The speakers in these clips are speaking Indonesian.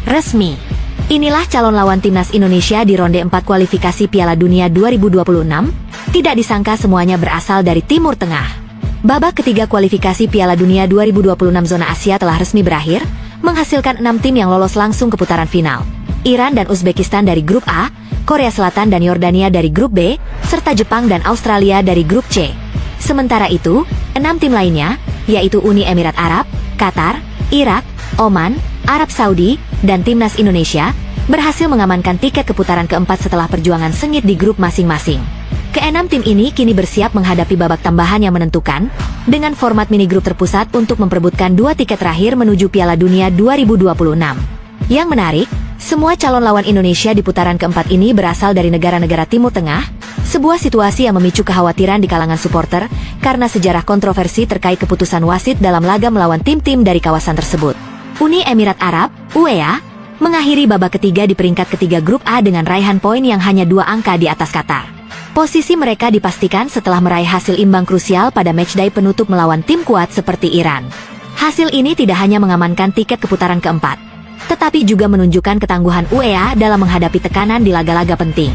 Resmi. Inilah calon lawan timnas Indonesia di ronde 4 kualifikasi Piala Dunia 2026. Tidak disangka semuanya berasal dari Timur Tengah. Babak ketiga kualifikasi Piala Dunia 2026 zona Asia telah resmi berakhir, menghasilkan 6 tim yang lolos langsung ke putaran final. Iran dan Uzbekistan dari grup A, Korea Selatan dan Yordania dari grup B, serta Jepang dan Australia dari grup C. Sementara itu, 6 tim lainnya, yaitu Uni Emirat Arab, Qatar, Irak, Oman, Arab Saudi, dan timnas Indonesia, berhasil mengamankan tiket ke putaran keempat setelah perjuangan sengit di grup masing-masing. Keenam tim ini kini bersiap menghadapi babak tambahan yang menentukan, dengan format mini grup terpusat untuk memperebutkan 2 tiket terakhir menuju Piala Dunia 2026. Yang menarik, semua calon lawan Indonesia di putaran keempat ini berasal dari negara-negara Timur Tengah, sebuah situasi yang memicu kekhawatiran di kalangan supporter karena sejarah kontroversi terkait keputusan wasit dalam laga melawan tim-tim dari kawasan tersebut. Uni Emirat Arab, UEA, mengakhiri babak ketiga di peringkat ketiga grup A dengan raihan poin yang hanya 2 angka di atas Qatar. Posisi mereka dipastikan setelah meraih hasil imbang krusial pada matchday penutup melawan tim kuat seperti Iran. Hasil ini tidak hanya mengamankan tiket ke putaran keempat, tetapi juga menunjukkan ketangguhan UEA dalam menghadapi tekanan di laga-laga penting.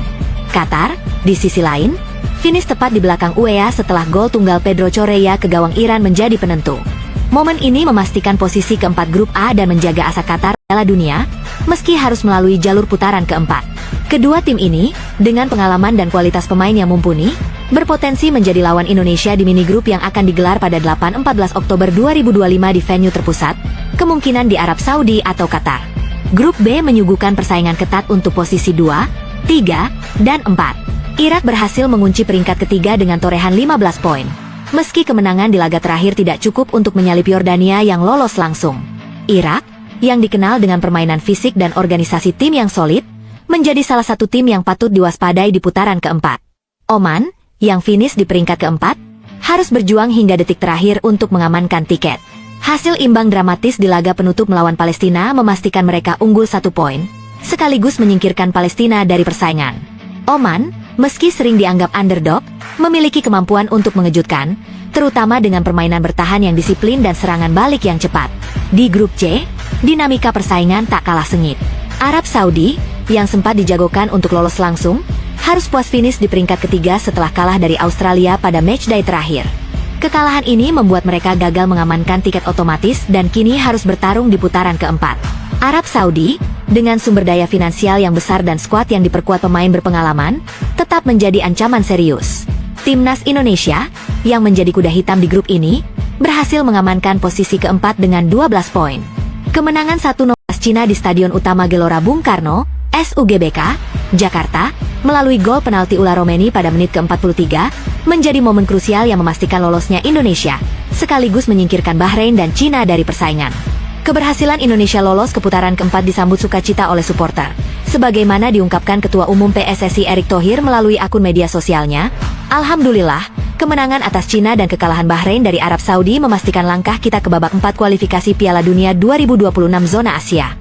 Qatar, di sisi lain, finish tepat di belakang UEA setelah gol tunggal Pedro Correa ke gawang Iran menjadi penentu. Momen ini memastikan posisi keempat grup A dan menjaga asa Qatar Piala Dunia, meski harus melalui jalur putaran keempat. Kedua tim ini, dengan pengalaman dan kualitas pemain yang mumpuni, berpotensi menjadi lawan Indonesia di mini grup yang akan digelar pada 8-14 Oktober 2025 di venue terpusat, kemungkinan di Arab Saudi atau Qatar. Grup B menyuguhkan persaingan ketat untuk posisi 2, 3, dan 4. Irak berhasil mengunci peringkat ketiga dengan torehan 15 poin. Meski kemenangan di laga terakhir tidak cukup untuk menyalip Yordania yang lolos langsung. Irak, yang dikenal dengan permainan fisik dan organisasi tim yang solid, menjadi salah satu tim yang patut diwaspadai di putaran keempat. Oman, yang finish di peringkat keempat, harus berjuang hingga detik terakhir untuk mengamankan tiket. Hasil imbang dramatis di laga penutup melawan Palestina memastikan mereka unggul 1 poin, sekaligus menyingkirkan Palestina dari persaingan. Oman, meski sering dianggap underdog, memiliki kemampuan untuk mengejutkan, terutama dengan permainan bertahan yang disiplin dan serangan balik yang cepat. Di grup C, dinamika persaingan tak kalah sengit. Arab Saudi, yang sempat dijagokan untuk lolos langsung, harus puas finish di peringkat ketiga setelah kalah dari Australia pada matchday terakhir. Kekalahan ini membuat mereka gagal mengamankan tiket otomatis dan kini harus bertarung di putaran keempat. Arab Saudi, dengan sumber daya finansial yang besar dan skuad yang diperkuat pemain berpengalaman, tetap menjadi ancaman serius. Timnas Indonesia, yang menjadi kuda hitam di grup ini, berhasil mengamankan posisi keempat dengan 12 poin. Kemenangan 1-0 Cina di Stadion Utama Gelora Bung Karno, SUGBK, Jakarta, melalui gol penalti Ula Romeni pada menit ke-43, menjadi momen krusial yang memastikan lolosnya Indonesia, sekaligus menyingkirkan Bahrain dan Cina dari persaingan. Keberhasilan Indonesia lolos ke putaran keempat disambut sukacita oleh supporter. Sebagaimana diungkapkan Ketua Umum PSSI Erick Thohir melalui akun media sosialnya, "Alhamdulillah, kemenangan atas Cina dan kekalahan Bahrain dari Arab Saudi memastikan langkah kita ke babak 4 kualifikasi Piala Dunia 2026 zona Asia."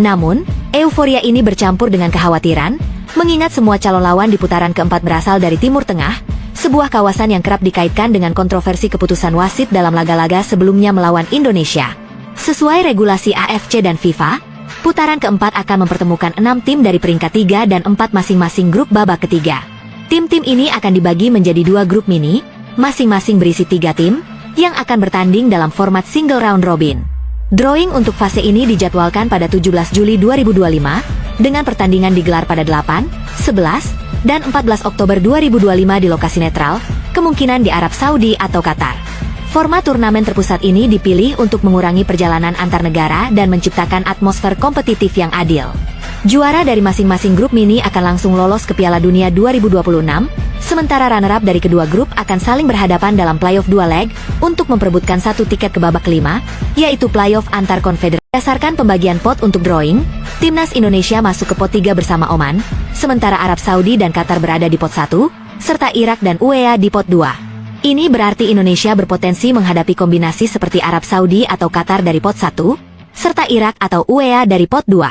Namun, euforia ini bercampur dengan kekhawatiran, mengingat semua calon lawan di putaran keempat berasal dari Timur Tengah, sebuah kawasan yang kerap dikaitkan dengan kontroversi keputusan wasit dalam laga-laga sebelumnya melawan Indonesia. Sesuai regulasi AFC dan FIFA, putaran keempat akan mempertemukan 6 tim dari peringkat 3 dan 4 masing-masing grup babak ketiga. Tim-tim ini akan dibagi menjadi 2 grup mini, masing-masing berisi 3 tim, yang akan bertanding dalam format single round robin. Drawing untuk fase ini dijadwalkan pada 17 Juli 2025, dengan pertandingan digelar pada 8, 11, dan 14 Oktober 2025 di lokasi netral, kemungkinan di Arab Saudi atau Qatar. Format turnamen terpusat ini dipilih untuk mengurangi perjalanan antar negara dan menciptakan atmosfer kompetitif yang adil. Juara dari masing-masing grup mini akan langsung lolos ke Piala Dunia 2026, sementara runner-up dari kedua grup akan saling berhadapan dalam playoff 2 leg untuk memperebutkan 1 tiket ke babak kelima, yaitu playoff antar konfederasi. Berdasarkan pembagian pot untuk drawing, Timnas Indonesia masuk ke pot 3 bersama Oman, sementara Arab Saudi dan Qatar berada di pot 1, serta Irak dan UEA di pot 2. Ini berarti Indonesia berpotensi menghadapi kombinasi seperti Arab Saudi atau Qatar dari pot 1, serta Irak atau UEA dari pot 2.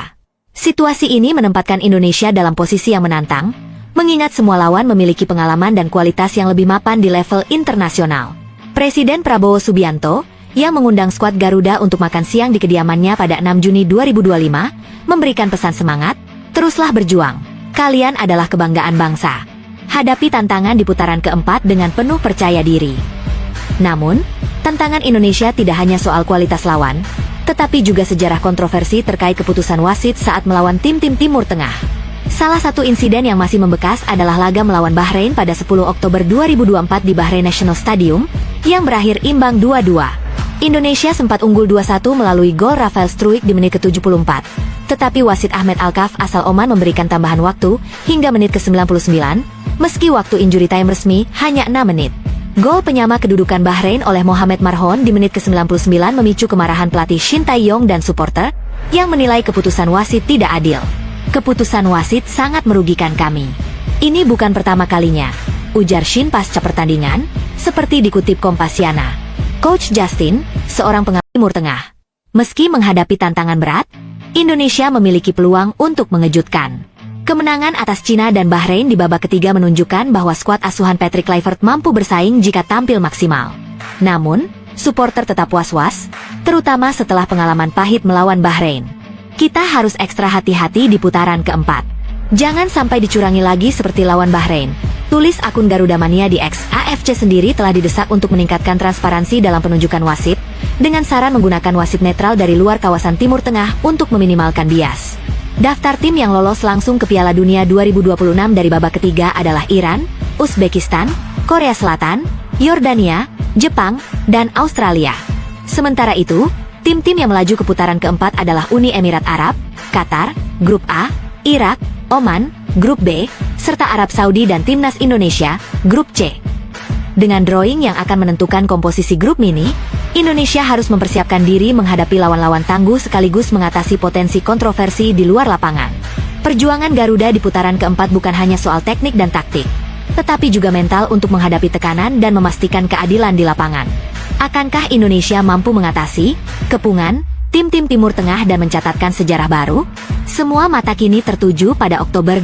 Situasi ini menempatkan Indonesia dalam posisi yang menantang, mengingat semua lawan memiliki pengalaman dan kualitas yang lebih mapan di level internasional. Presiden Prabowo Subianto, yang mengundang skuad Garuda untuk makan siang di kediamannya pada 6 Juni 2025, memberikan pesan semangat, teruslah berjuang. Kalian adalah kebanggaan bangsa. Hadapi tantangan di putaran keempat dengan penuh percaya diri. Namun, tantangan Indonesia tidak hanya soal kualitas lawan, tetapi juga sejarah kontroversi terkait keputusan wasit saat melawan tim-tim Timur Tengah. Salah satu insiden yang masih membekas adalah laga melawan Bahrain pada 10 Oktober 2024 di Bahrain National Stadium, yang berakhir imbang 2-2. Indonesia sempat unggul 2-1 melalui gol Rafael Struijk di menit ke-74. Tetapi wasit Ahmed Alkaf asal Oman memberikan tambahan waktu hingga menit ke-99, meski waktu injury time resmi hanya 6 menit. Gol penyama kedudukan Bahrain oleh Mohamed Marhon di menit ke-99 memicu kemarahan pelatih Shin Tae-yong dan supporter yang menilai keputusan wasit tidak adil. Keputusan wasit sangat merugikan kami. Ini bukan pertama kalinya, ujar Shin pasca pertandingan, seperti dikutip Kompasiana. Coach Justin, seorang pengamat Timur Tengah. Meski menghadapi tantangan berat, Indonesia memiliki peluang untuk mengejutkan. Kemenangan atas Cina dan Bahrain di babak ketiga menunjukkan bahwa skuad asuhan Patrick Kluivert mampu bersaing jika tampil maksimal. Namun, supporter tetap was-was, terutama setelah pengalaman pahit melawan Bahrain. Kita harus ekstra hati-hati di putaran keempat. Jangan sampai dicurangi lagi seperti lawan Bahrain. Tulis akun Garuda Mania di X. AFC sendiri telah didesak untuk meningkatkan transparansi dalam penunjukan wasit, dengan saran menggunakan wasit netral dari luar kawasan Timur Tengah untuk meminimalkan bias. Daftar tim yang lolos langsung ke Piala Dunia 2026 dari babak ketiga adalah Iran, Uzbekistan, Korea Selatan, Yordania, Jepang, dan Australia. Sementara itu, tim-tim yang melaju ke putaran keempat adalah Uni Emirat Arab, Qatar, Grup A, Irak, Oman, Grup B, serta Arab Saudi dan Timnas Indonesia, Grup C. Dengan drawing yang akan menentukan komposisi grup mini, Indonesia harus mempersiapkan diri menghadapi lawan-lawan tangguh sekaligus mengatasi potensi kontroversi di luar lapangan. Perjuangan Garuda di putaran keempat bukan hanya soal teknik dan taktik, tetapi juga mental untuk menghadapi tekanan dan memastikan keadilan di lapangan. Akankah Indonesia mampu mengatasi kepungan tim-tim Timur Tengah dan mencatatkan sejarah baru? Semua mata kini tertuju pada Oktober